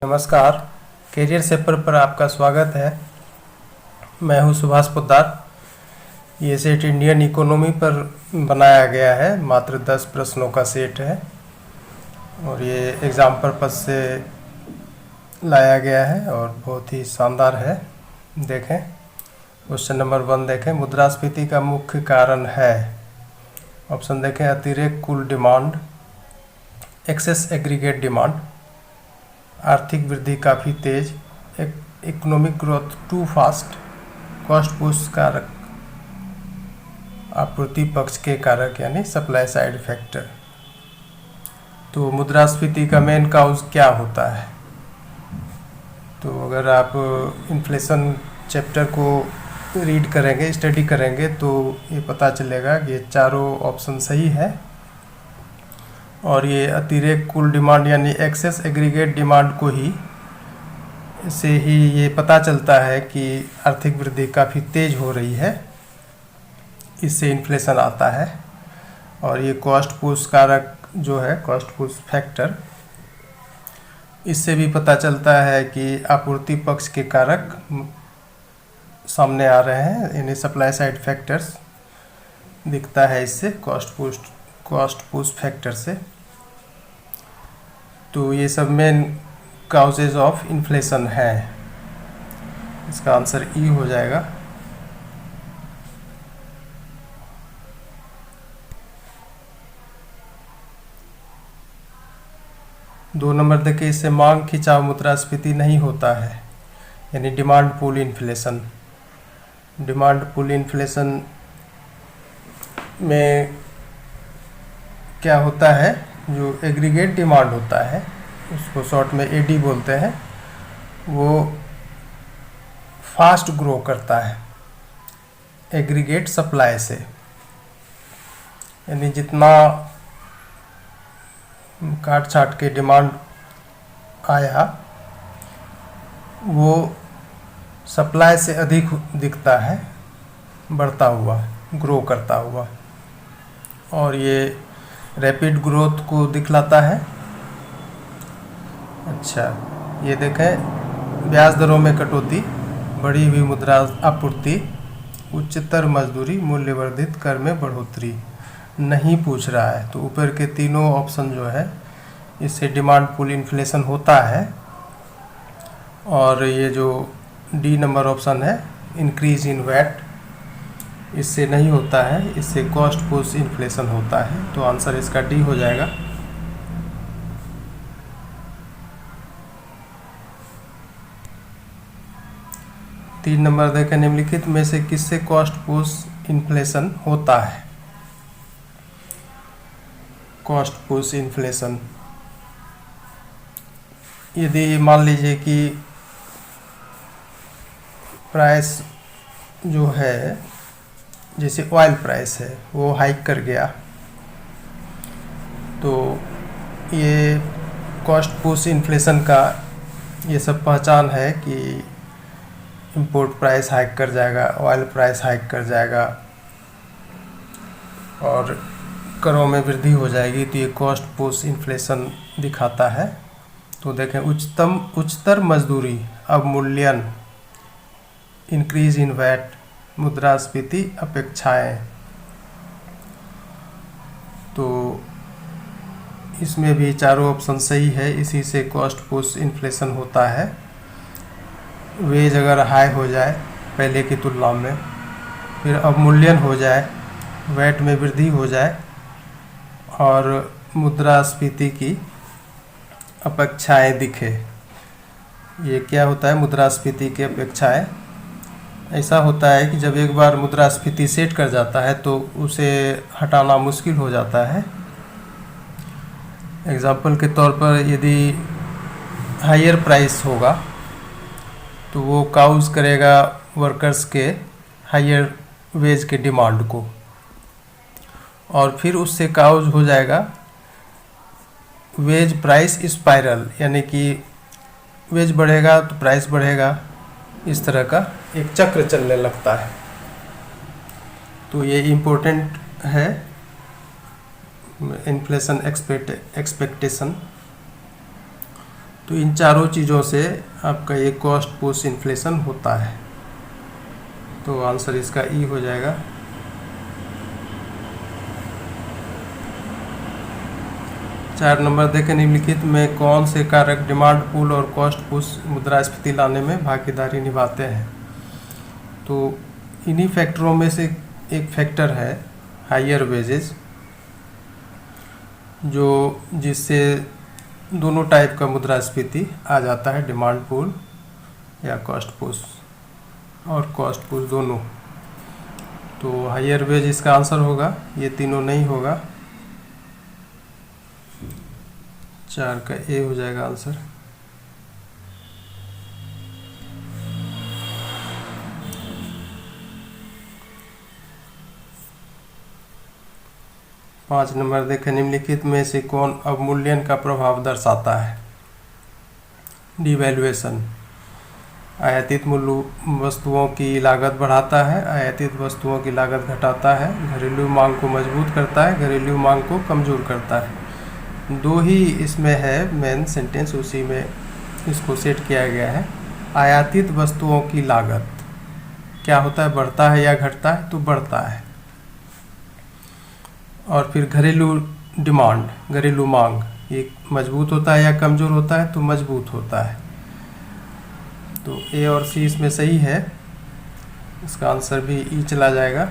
नमस्कार, career shaper पर आपका स्वागत है। मैं हूं सुभाष पोद्दार। ये सेट इंडियन इकोनॉमी पर बनाया गया है, मात्र 10 प्रश्नों का सेट है और ये एग्ज़ाम पर्पस से लाया गया है और बहुत ही शानदार है। देखें, क्वेश्चन नंबर 1 देखें, मुद्रास्फीति का मुख्य कारण है। ऑप्शन देखें, अतिरिक्त कुल डिमांड, एक्सेस एग्रीगेट डिमांड, आर्थिक वृद्धि काफ़ी तेज, economic growth too fast, cost push कारक, आपूर्ति पक्ष के कारक यानी सप्लाई साइड फैक्टर। तो मुद्रास्फीति का मेन काउज क्या होता है? तो अगर आप इन्फ्लेशन चैप्टर को रीड करेंगे, स्टडी करेंगे तो ये पता चलेगा कि ये चारों ऑप्शन सही है और ये अतिरिक्त कुल डिमांड यानी एक्सेस एग्रीगेट डिमांड को ही से ही ये पता चलता है कि आर्थिक वृद्धि काफ़ी तेज हो रही है, इससे इन्फ्लेशन आता है। और ये कॉस्ट पुश कारक जो है, कॉस्ट पुश फैक्टर, इससे भी पता चलता है कि आपूर्ति पक्ष के कारक सामने आ रहे हैं, यानी सप्लाई साइड फैक्टर्स दिखता है इससे, कॉस्ट पुश फैक्टर से। तो ये सब मेन काउजेज ऑफ इन्फ्लेशन है। इसका आंसर ई हो जाएगा। दो नंबर देखिए, इससे मांग खिंचाव मुद्रास्फीति नहीं होता है, यानी demand pull inflation. Demand pull inflation में क्या होता है, जो एग्रीगेट डिमांड होता है, उसको शॉर्ट में एडी बोलते हैं, वो फास्ट ग्रो करता है एग्रीगेट सप्लाई से। यानी जितना काट छाट के डिमांड आया वो सप्लाई से अधिक दिखता है, बढ़ता हुआ, ग्रो करता हुआ, और ये रैपिड ग्रोथ को दिखलाता है। अच्छा, ये देखें, ब्याज दरों में कटौती, बढ़ी हुई मुद्रा आपूर्ति, उच्चतर मजदूरी, मूल्यवर्धित कर में बढ़ोतरी नहीं पूछ रहा है। तो ऊपर के तीनों ऑप्शन जो है, इससे डिमांड पुल इन्फ्लेशन होता है। और ये जो डी नंबर ऑप्शन है, इंक्रीज इन वैट, इससे नहीं होता है, इससे कॉस्ट पुश इन्फ्लेशन होता है। तो आंसर इसका डी हो जाएगा। तीन नंबर देखें, निम्नलिखित में से किससे कॉस्ट पुश इन्फ्लेशन होता है? कॉस्ट पुश इन्फ्लेशन, यदि मान लीजिए कि प्राइस जो है, जैसे ऑयल प्राइस है, वो हाइक कर गया, तो ये कॉस्ट पुश इन्फ्लेशन का ये सब पहचान है कि इंपोर्ट प्राइस हाइक कर जाएगा, ऑयल प्राइस हाइक कर जाएगा और करों में वृद्धि हो जाएगी, तो ये कॉस्ट पुश इन्फ्लेशन दिखाता है। तो देखें, उच्चतर मजदूरी, अवमूल्यन, इंक्रीज इन वैट, मुद्रास्फीति अपेक्षाएं। तो इसमें भी चारों ऑप्शन सही है, इसी से कॉस्ट पुश इन्फ्लेशन होता है। वेज अगर हाई हो जाए पहले की तुलना में, फिर अवमूल्यन हो जाए, वैट में वृद्धि हो जाए और मुद्रास्फीति की अपेक्षाएं दिखे। ये क्या होता है, मुद्रास्फीति की अपेक्षाएं? ऐसा होता है कि जब एक बार मुद्रास्फीति सेट कर जाता है तो उसे हटाना मुश्किल हो जाता है। एग्जाम्पल के तौर पर, यदि हायर प्राइस होगा तो वो काउज करेगा वर्कर्स के हायर वेज के डिमांड को, और फिर उससे काउज हो जाएगा वेज प्राइस स्पाइरल, यानी कि वेज बढ़ेगा तो प्राइस बढ़ेगा, इस तरह का एक चक्र चलने लगता है। तो ये इम्पोर्टेंट है, इन्फ्लेशन एक्सपेक्टेशन। तो इन चारों चीज़ों से आपका ये कॉस्ट पुश इन्फ्लेशन होता है। तो आंसर इसका ई हो जाएगा। चार नंबर देखें, निम्नलिखित में कौन से कारक डिमांड पुल और कॉस्ट पुश मुद्रास्फीति लाने में भागीदारी निभाते हैं। तो इन्हीं फैक्टरों में से एक फैक्टर है हायर वेजेस, जो जिससे दोनों टाइप का मुद्रास्फीति आ जाता है, डिमांड पुल या कॉस्ट पुश और कॉस्ट पुश दोनों। तो हायर वेज इसका आंसर होगा, ये तीनों नहीं होगा। 4 का ए हो जाएगा आंसर। पाँच नंबर देखें, निम्नलिखित में से कौन अवमूल्यन का प्रभाव दर्शाता है। डिवैल्यूएशन आयातित मूल्य वस्तुओं की लागत बढ़ाता है, आयातित वस्तुओं की लागत घटाता है, घरेलू मांग को मजबूत करता है, घरेलू मांग को कमज़ोर करता है। दो ही इसमें है मेन सेंटेंस, उसी में इसको सेट किया गया है। आयातित वस्तुओं की लागत क्या होता है, बढ़ता है या घटता है, तो बढ़ता है। और फिर घरेलू डिमांड, घरेलू मांग, ये मजबूत होता है या कमज़ोर होता है, तो मजबूत होता है। तो ए और सी इसमें सही है, इसका आंसर भी ई चला जाएगा।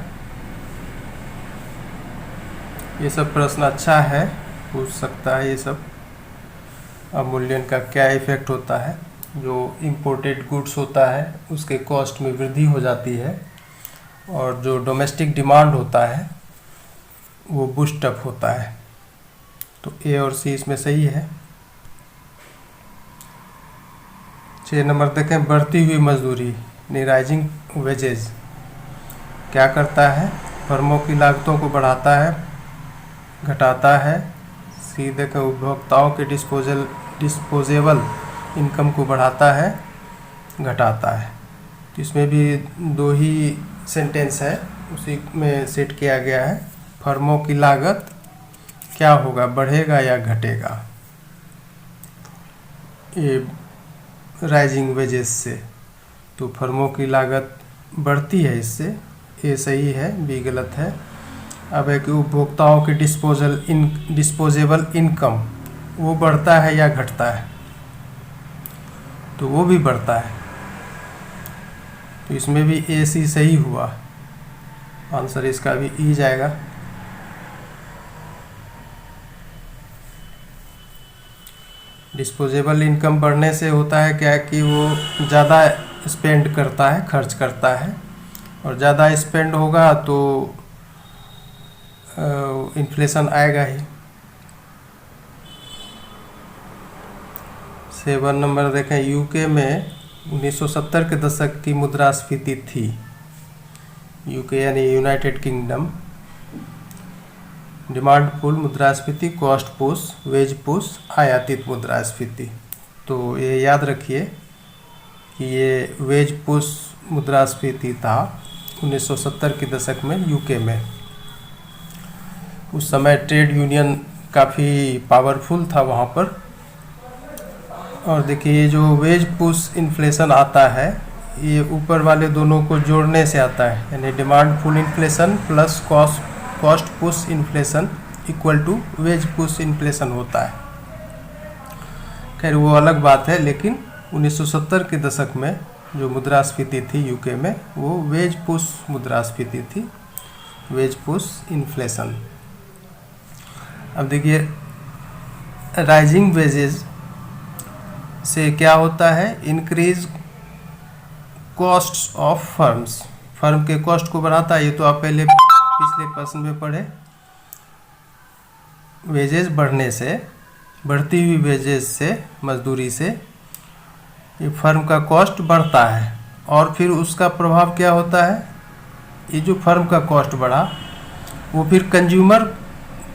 ये सब प्रश्न अच्छा है, पूछ सकता है ये सब। अवमूल्यन का क्या इफेक्ट होता है, जो इंपोर्टेड गुड्स होता है उसके कॉस्ट में वृद्धि हो जाती है, और जो डोमेस्टिक डिमांड होता है वो बूस्ट अप होता है। तो ए और सी इसमें सही है। 6 नंबर देखें, बढ़ती हुई मजदूरी राइजिंग वेजेस क्या करता है, फर्मों की लागतों को बढ़ाता है, घटाता है। सी देखें, उपभोक्ताओं के डिस्पोजेबल इनकम को बढ़ाता है, घटाता है। तो इसमें भी दो ही सेंटेंस है, उसी में सेट किया गया है। फर्मों की लागत क्या होगा, बढ़ेगा या घटेगा, ये राइजिंग वेजेस से। तो फर्मों की लागत बढ़ती है इससे, ए सही है, बी गलत है। अब है कि उपभोक्ताओं की डिस्पोजेबल इनकम वो बढ़ता है या घटता है, तो वो भी बढ़ता है। तो इसमें भी ए सी सही हुआ, आंसर इसका भी ई जाएगा। डिस्पोजेबल इनकम बढ़ने से होता है क्या कि वो ज़्यादा स्पेंड करता है, खर्च करता है, और ज़्यादा स्पेंड होगा तो इन्फ्लेशन आएगा ही। 7 नंबर देखें, यूके में 1970 के दशक की मुद्रास्फीति थी। यूके यानी यूनाइटेड किंगडम। डिमांड पुल मुद्रास्फीति, कॉस्ट पुश, वेज पुश, आयातित मुद्रास्फीति। तो ये याद रखिए कि ये वेज पुश मुद्रास्फीति था 1970 के दशक में यूके में। उस समय ट्रेड यूनियन काफ़ी पावरफुल था वहाँ पर। और देखिए, ये जो वेज पुश इन्फ्लेशन आता है, ये ऊपर वाले दोनों को जोड़ने से आता है, यानी demand pull inflation plus cost push inflation equal to wage push inflation होता है। खैर वो अलग बात है, लेकिन 1970 के दशक में जो मुद्रास्फीति थी यूके में, वो वेज पुश मुद्रास्फीति थी, वेज पुश इन्फ्लेशन। अब देखिए, राइजिंग वेजेस से क्या होता है, increase costs of firms, firm के कॉस्ट को बढ़ाता है। ये तो आप पहले पिछले प्रश्न में पढ़े। वेजेस बढ़ने से, बढ़ती हुई वेजेस से, मजदूरी से ये फर्म का कॉस्ट बढ़ता है, और फिर उसका प्रभाव क्या होता है, ये जो फर्म का कॉस्ट बढ़ा वो फिर कंज्यूमर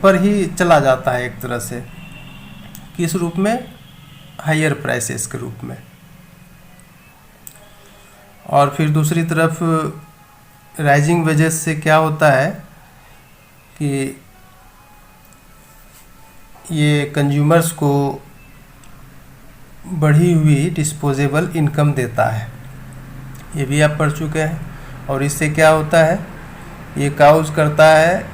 पर ही चला जाता है एक तरह से। किस रूप में, हायर प्राइसेस के रूप में। और फिर दूसरी तरफ राइजिंग वेजेस से क्या होता है कि ये कंज्यूमर्स को बढ़ी हुई डिस्पोजेबल इनकम देता है, ये भी आप पढ़ चुके हैं। और इससे क्या होता है, ये काउज करता है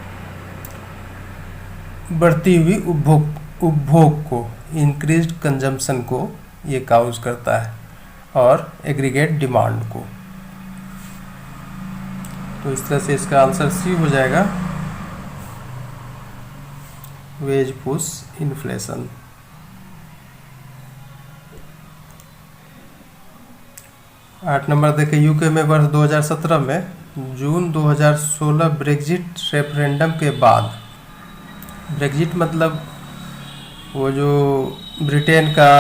बढ़ती हुई उपभोग को, इंक्रीज्ड कंजम्पशन को ये काउज करता है, और एग्रीगेट डिमांड को। तो इस तरह से इसका आंसर सी हो जाएगा, वेज पुश इन्फ्लेशन। 8 नंबर देखें, यूके में वर्ष 2017 में जून 2016 ब्रेग्जिट रेफरेंडम के बाद, ब्रेग्जिट मतलब वो जो ब्रिटेन का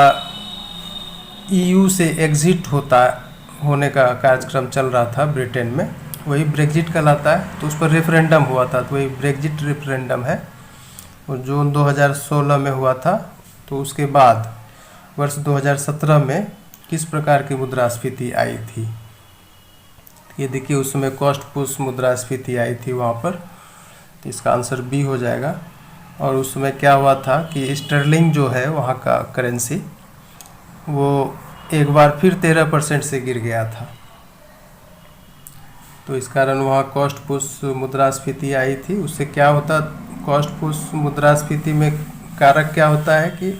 ईयू से एग्जिट होने का कार्यक्रम चल रहा था ब्रिटेन में, वही ब्रेग्जिट कहलाता है। तो उस पर रेफरेंडम हुआ था, तो वही ब्रेग्जिट रेफरेंडम है, वो जून 2016 में हुआ था। तो उसके बाद वर्ष 2017 में किस प्रकार की मुद्रास्फीति आई थी, ये देखिए उसमें कॉस्ट पुश मुद्रास्फीति आई थी वहाँ पर, तो इसका आंसर बी हो जाएगा। और उसमें क्या हुआ था कि स्टर्लिंग जो है वहाँ का करेंसी, वो एक बार फिर 13% से गिर गया था, तो इस कारण वहाँ कॉस्ट पुश मुद्रास्फीति आई थी। उससे क्या होता, कॉस्ट पुश मुद्रास्फीति में कारक क्या होता है कि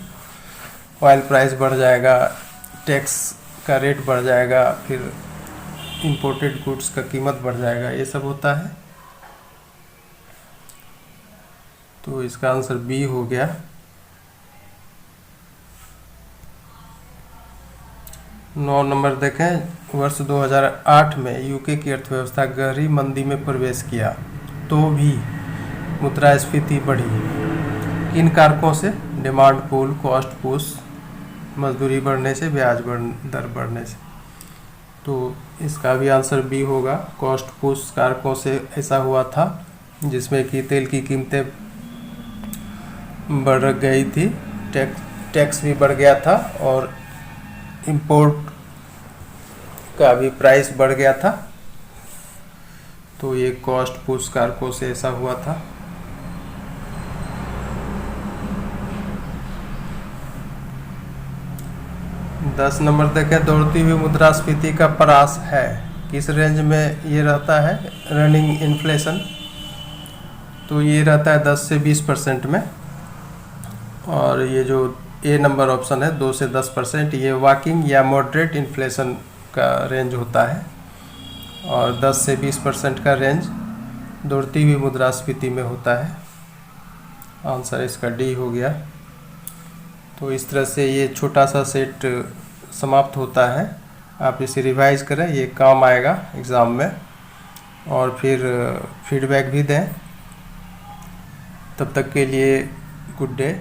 ऑयल प्राइस बढ़ जाएगा, टैक्स का रेट बढ़ जाएगा, फिर इंपोर्टेड गुड्स का कीमत बढ़ जाएगा, ये सब होता है। तो इसका आंसर बी हो गया। 9 नंबर देखें, वर्ष 2008 में यूके की अर्थव्यवस्था गहरी मंदी में प्रवेश किया, तो भी मुद्रास्फीति बढ़ी। किन कारकों से? डिमांड पुल, कॉस्ट पुश, मजदूरी बढ़ने से, ब्याज दर बढ़ने से। तो इसका भी आंसर बी होगा, कॉस्ट पुश कारकों से ऐसा हुआ था, जिसमें कि तेल की कीमतें बढ़ गई थी, टैक्स भी बढ़ गया था, और इंपोर्ट का भी प्राइस बढ़ गया था। तो ये कॉस्ट पुश कारकों से ऐसा हुआ था। दस नंबर देखें, दौड़ती हुई मुद्रास्फीति का परास है, किस रेंज में ये रहता है, रनिंग इन्फ्लेशन? तो ये रहता है 10 से 20% में। और ये जो ए नंबर ऑप्शन है 2 से 10%, ये वॉकिंग या मॉडरेट इन्फ्लेशन का रेंज होता है, और 10 से 20% का रेंज दौड़ती हुई मुद्रास्फीति में होता है। आंसर इसका डी हो गया। तो इस तरह से ये छोटा सा सेट समाप्त होता है। आप इसे रिवाइज करें, ये काम आएगा एग्ज़ाम में, और फिर फीडबैक भी दें। तब तक के लिए गुड डे।